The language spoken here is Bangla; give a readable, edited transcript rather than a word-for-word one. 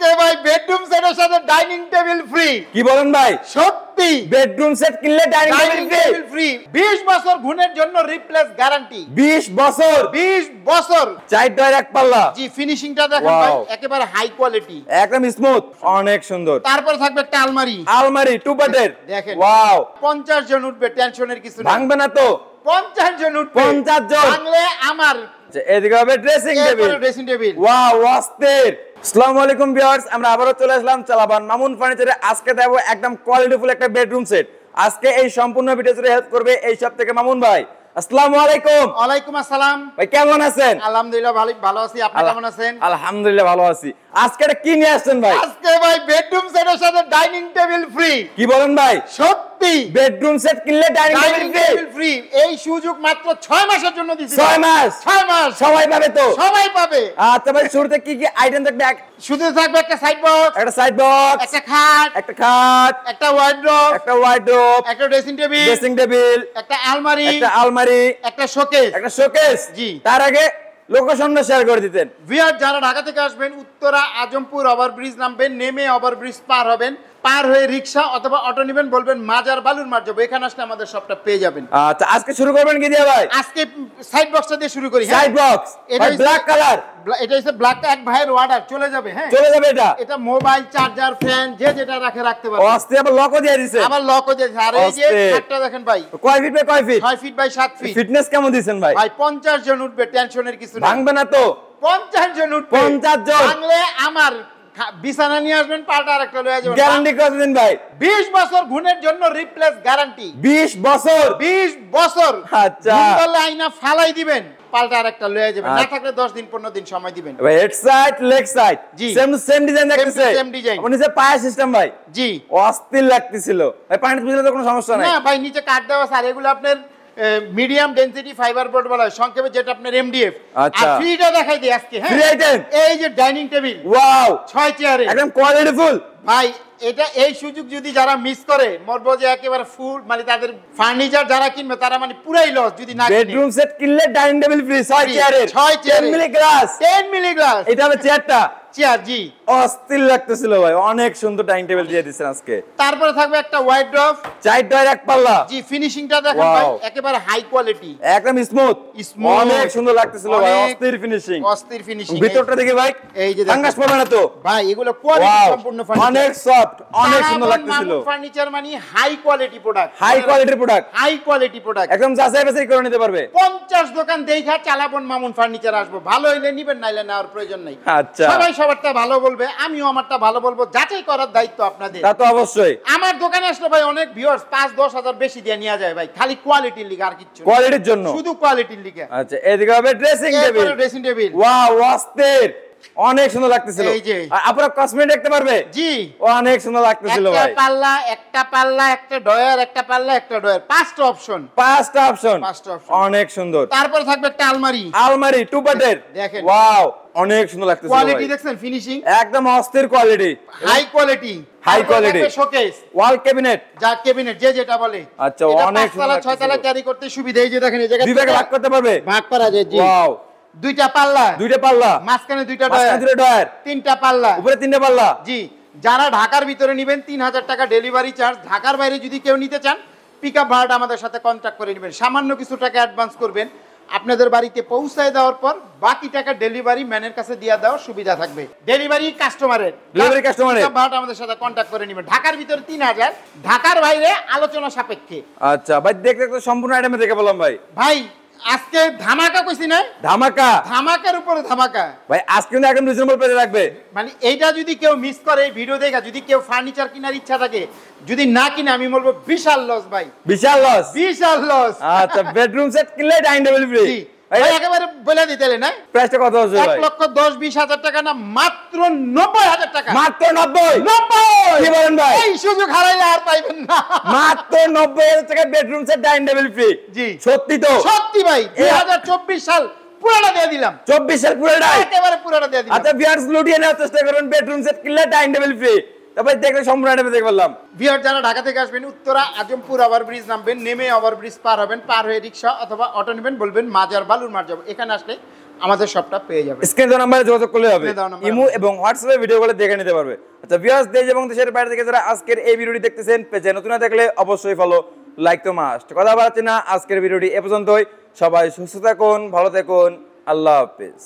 আজকে ভাই বেডরুম সেটের সাথে ডাইনিং টেবিল ফ্রি। কি বলেন ভাই? সত্যি বেডরুম সেট কিনলে ডাইনিং টেবিল ফ্রি। 20 বছর গুণের জন্য রিপ্লেস গ্যারান্টি। 20 বছর 20 বছর। চার ডয়ার এক পাল্লা। জি, ফিনিশিংটা দেখেন ভাই, একেবারে হাই কোয়ালিটি, একদম স্মুথ, অনেক সুন্দর। তারপর থাকবে একটা আলমারি টু বেডের। দেখেন, ওয়াও, 50 জন উঠবে, টেনশনের কিছু নেই। ভাঙবে না তো? 50 জন উঠবে। 50 জন ভাঙলে আমার এদিকে হবে ড্রেসিং টেবিল। ওয়াও, অস্থির। আসসালামু আলাইকুম ভিউয়ার্স, আমরা আবারো চলে আসলাম চালাবান মামুন ফার্নিচারে। আজকে দেখাবো একদম কোয়ালিটিফুল একটা বেডরুম সেট। আজকে এই সম্পূর্ণ ভিডিও জুড়ে হেল্প করবে এই সব থেকে মামুন ভাই। আসসালামু আলাইকুম। ওয়ালাইকুম আসসালাম। ভাই কেমন আছেন? আলহামদুলিল্লাহ ভালো আছি, আপনি কেমন আছেন? আলহামদুলিল্লাহ ভালো আছি। আজকে এটা কি নিয়ে আসছেন ভাই? আজকে ভাই বেডরুম সেটের সাথে ডাইনিং টেবিল ফ্রি। কি বলেন ভাই? সত্যি, বেডরুম সেট কিনলে ডাইনিং টেবিল ফ্রি। এই সুযোগ মাত্র 6 মাসের জন্য দিছি। 6 মাস? 6 মাস সবাই পাবে তো? সবাই পাবে। আচ্ছা ভাই, শুরুতে কি কি আইটেম থাকবে? শুধু থাকবে একটা সাইড বক্স, একটা খাট, একটা ওয়ার্ড্রোব, একটা ড্রেসিং টেবিল, একটা আলমারি, একটা শোকেস। জি, তার আগে লোকেশনটা শেয়ার করে দিতেন। ভিউয়ার যারা ঢাকা থেকে আসবেন, উত্তরা আজমপুর ওভারব্রিজ নামবেন, নেমে ওভারব্রিজ পার হবেন, পার হয়ে রিকশা অথবা অটো নেবেন, বলবেন মাজার বালুর মার যাবো, এখানে আসলে আমাদের সবটা পেয়ে যাবেন। আচ্ছা, আজকে শুরু করবেন কি দিয়ে ভাই? আজকে সাইড বক্সটা দিয়ে শুরু করি। সাইড বক্স, এটা ব্ল্যাক কালার। এটা হচ্ছে ব্ল্যাক, এক ভাইয়ের অর্ডার চলে যাবে। হ্যাঁ, চলে যাবে। এটা মোবাইল চার্জার, ফ্যান, যে যেটা রাখতে পারবে। অস্থির, আবার লকও দিয়ে দিয়েছে। আবার লকও দিয়েছে। আর এই যে খাটটা দেখেন ভাই, কয় ফিট বাই কয় feet? 6 feet by 7 feet. Fitness কেমন দিবেন ভাই? ভাই 50 জন উঠবে, টেনশনের কিছু নেই। ভাঙবে না তো? 50 জন উঠবে। 50 জন ভাঙলে আমার বিছানা নিয়ে আসবেন, পাল্টা আরেকটা লয়ে যাবেন। গ্যারান্টি কতদিন ভাই? 20 বছর গুণের জন্য রিপ্লেস গ্যারান্টি। 20 বছর? 20 বছর। আচ্ছা, গুণলে আইনা ফালাই দিবেন, পাল্টা আরেকটা লয়ে যাবেন। না থাকলে 10 দিন 15 দিন সময় দিবেন। ভাই head side leg side same design দেখতেছে। Same design. আপনি নিচে পায়া সিস্টেম ভাই। জি, অস্থির লাগতেছিল ভাই। পানি বুঝলে তো কোনো সমস্যা নাই? না ভাই, নিচে কাট দেওয়া স্যার, এগুলো আপনার মিডিয়াম ডেনসিটি ফাইবার বোর্ড বলা হয় সংক্ষেপে, যেটা আপনার এমডিএফ। আচ্ছা, আর ফ্রিটা দেখাই দিই আজকে। হ্যাঁ, ফ্রি আইটেম। এই যে ডাইনিং টেবিল, ওয়াও, 6 চেয়ারে, একদম কোয়ালিটিফুল ভাই। এটা এই সুযোগ যদি যারা মিস করে, মরবো যে একেবারে ফুল, মানে তাদের ফার্নিচার যারা কিনবে তারা মানে পুরাই লস যদি না কিনে। বেডরুম সেট কিনলে ডাইনিং টেবিল ফ্রি 6 চেয়ারের। 10 মিলি গ্লাস। এটা হবে চেয়ার। জি, অস্থির লাগতেছিল ভাই, অনেক সুন্দর ডাইনিং টেবিল দিয়ে দিয়েছেন আজকে। তারপরে থাকবে একটা ওয়ার্ড্রোব, চার ডয়ার এক পাল্লা। জি, ফিনিশিংটা দেখেন ভাই, একেবারে হাই কোয়ালিটি, একদম স্মুথ, অনেক সুন্দর লাগতেছিল ভাই। অস্থির ফিনিশিং। ভিতরটা দেখি ভাই, এই যে ফাঙ্গাস পড়বে না তো ভাই? এগুলো কোয়ালিটি সম্পূর্ণ ফার্নিচার, অনেক সফট, অনেক সুন্দর লাগতেছিল। ফার্নিচার মানে high quality product, high quality product, একদম যাচাই বাছাই করে নিতে পারবে। 50 দোকান দেখা চালাবন মামুন ফার্নিচার আসবো, ভালো হইলে নিবেন, নাইলে নেওয়ার প্রয়োজন নাই। আচ্ছা, সবাই সবারটা ভালো বলবে, আমিও আমারটা ভালো বলবো, যাচাই করার দায়িত্ব আপনাদের। তা তো অবশ্যই। আমার দোকানে আসলে ভাই অনেক ভিউয়ার্স 5-10 হাজার বেশি দিয়ে নিয়ে যায় ভাই, খালি কোয়ালিটির লিগে, আর কিছু কোয়ালিটির জন্য, শুধু কোয়ালিটির লিগে। আচ্ছা, এদিকে হবে ড্রেসিং টেবিল। ওয়াও, অস্থির, অনেক সুন্দর লাগতেছিল। এই যে আপনারা কসমেটিক দেখতে পারবে। জি, অনেক সুন্দর লাগতেছিল ভাই। একটা পাল্লা, একটা ডয়ার, একটা পাল্লা, একটা ডয়ার, 5টা অপশন। অনেক সুন্দর। তারপর থাকবে একটা আলমারি টু বেডের। দেখেন, ওয়াও, অনেক সুন্দর লাগতেছিল। কোয়ালিটি দেখছেন, ফিনিশিং একদম অস্থির quality, high quality. Showcase, wall cabinet, যে যেটা বলে। আচ্ছা, অনেক সুন্দর। 6 তলা ক্যারি করতে সুবিধা। এই যে দেখেন, এই জায়গা বিভাগে ভাগ করতে পারবে, ভাগ করা যায়। জি, ওয়াও, দুইটা পাল্লা, মাঝখানে দুইটা ডয়ার, 3টা পাল্লা, উপরে 3টা পাল্লা। জি, যারা ঢাকার ভিতরে নেবেন 3000 টাকা ডেলিভারি চার্জ। ঢাকার বাইরে যদি কেউ নিতে চান, পিকআপ ভাড়াটা আমাদের সাথে কন্ট্যাক্ট করে নেবেন। সামান্য কিছু টাকা অ্যাডভান্স করবেন, আপনাদের বাড়িতে পৌঁছায় দেওয়ার পর বাকি টাকা ডেলিভারি ম্যানের কাছে দিয়ে দেওয়ার সুবিধা থাকবে। ডেলিভারি কাস্টমারের ভাড়াটা আমাদের সাথে কন্ট্যাক্ট করে নেবেন। ঢাকার ভিতরে 3000, ঢাকার বাইরে আলোচনা সাপেক্ষে। আচ্ছা ভাই, দেখতে সম্পূর্ণ আইটেমে দেখে বললাম ভাই আজকে ধামাকা কইছি না? ধামাকার উপরে ধামাকা ভাই। আজকে কিন্তু একদম রিজনেবল প্রাইসে রাখবে। মানে এইটা যদি কেউ মিস করে, এই ভিডিও দেখা, যদি কেউ ফার্নিচার কেনার ইচ্ছা থাকে, যদি না কিনে, আমি বলবো বিশাল লস ভাই, বিশাল লস। আচ্ছা, বেডরুম সেট কিনলে ডাইনিং টেবিল ফ্রি ভাই, একেবারে বলে দিতে না। প্রাইসটা কত হচ্ছে ভাই? 1,10,20 হাজার টাকা না, মাত্র 90,000 টাকা। মাত্র 90? কি বলেন ভাই? এই সুযোগ হারাইলে আর পাইবেন না। মাত্র 90,000 টাকা bedroom set dining table free. জি, সত্যি তো? সত্যি ভাই। 2024 সাল পুরোটা দিয়ে দিলাম। 24 সাল পুরোটা একেবারে পুরোটা দিয়ে দিলাম। আচ্ছা, ভিউয়ার্স লুটিয়ে নেওয়ার চেষ্টা করুন, বেডরুম সেট কিনলে ডাইনিং টেবিল ফ্রি। তবে দেখলে সম্পূর্ণ আইটেমে দেখে বললাম। ভিউয়ার যারা ঢাকা থেকে আসবেন, উত্তরা আজমপুর ওভারব্রিজ নামবেন, নেমে ওভারব্রিজ পার হবেন, পার হয়ে রিকশা অথবা অটো নেবেন, বলবেন মাজার বালুর মার যাবো। এখানে আসলে আমাদের শপটা পেয়ে যাবেন। স্ক্রিনে দেওয়া নাম্বারে যোগাযোগ করলে হবে, স্ক্রিনে দেওয়া নাম্বারে ইমো এবং হোয়াটসঅ্যাপে ভিডিও কলে দেখে নিতে পারবে। আচ্ছা ভিউয়ার্স, দেশ এবং দেশের বাইরে থেকে যারা আজকের এই ভিডিওটি দেখতেছেন, পেজে নতুন না দেখলে অবশ্যই ফলো, লাইক তো মাস্ট। কথা বাড়াচ্ছি না, আজকের ভিডিওটি এ পর্যন্তই। সবাই সুস্থ থাকুন, ভালো থাকুন, আল্লাহ হাফেজ।